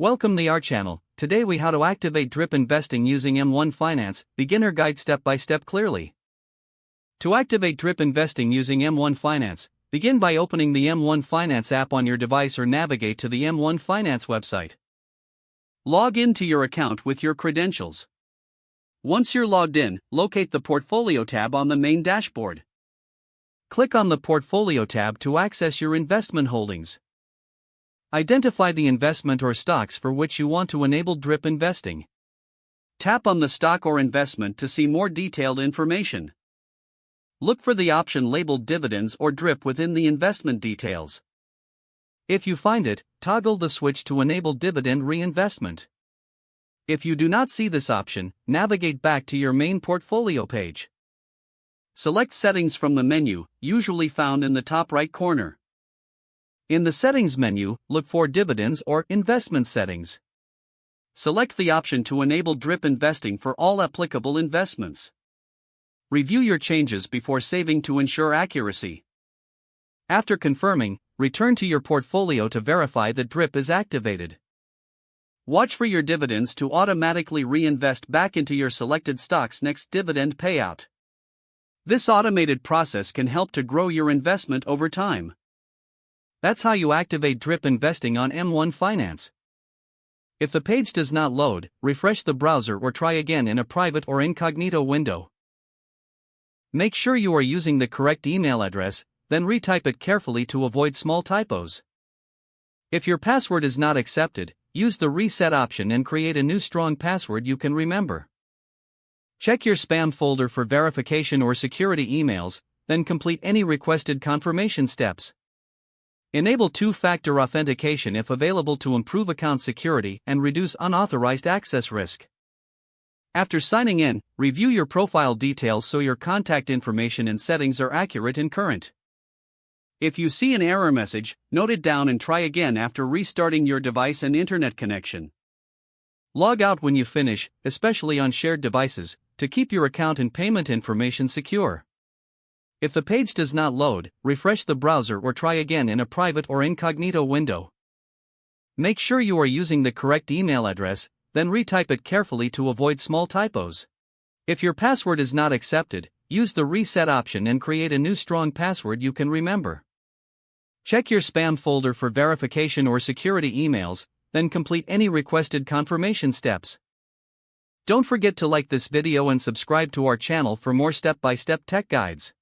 Welcome to our channel. Today we how to activate drip investing using M1 Finance, beginner guide step by step clearly. To activate drip investing using M1 Finance, begin by opening the M1 Finance app on your device or navigate to the M1 Finance website. Log into your account with your credentials. Once you're logged in, locate the Portfolio tab on the main dashboard. Click on the Portfolio tab to access your investment holdings. Identify the investment or stocks for which you want to enable drip investing. Tap on the stock or investment to see more detailed information. Look for the option labeled Dividends or Drip within the investment details. If you find it, toggle the switch to enable dividend reinvestment. If you do not see this option, navigate back to your main portfolio page. Select Settings from the menu, usually found in the top right corner. In the Settings menu, look for Dividends or Investment Settings. Select the option to enable drip investing for all applicable investments. Review your changes before saving to ensure accuracy. After confirming, return to your portfolio to verify that drip is activated. Watch for your dividends to automatically reinvest back into your selected stock's next dividend payout. This automated process can help to grow your investment over time. That's how you activate drip investing on M1 Finance. If the page does not load, refresh the browser or try again in a private or incognito window. Make sure you are using the correct email address, then retype it carefully to avoid small typos. If your password is not accepted, use the reset option and create a new strong password you can remember. Check your spam folder for verification or security emails, then complete any requested confirmation steps. Enable two-factor authentication if available to improve account security and reduce unauthorized access risk. After signing in, review your profile details so your contact information and settings are accurate and current. If you see an error message, note it down and try again after restarting your device and internet connection. Log out when you finish, especially on shared devices, to keep your account and payment information secure. If the page does not load, refresh the browser or try again in a private or incognito window. Make sure you are using the correct email address, then retype it carefully to avoid small typos. If your password is not accepted, use the reset option and create a new strong password you can remember. Check your spam folder for verification or security emails, then complete any requested confirmation steps. Don't forget to like this video and subscribe to our channel for more step-by-step tech guides.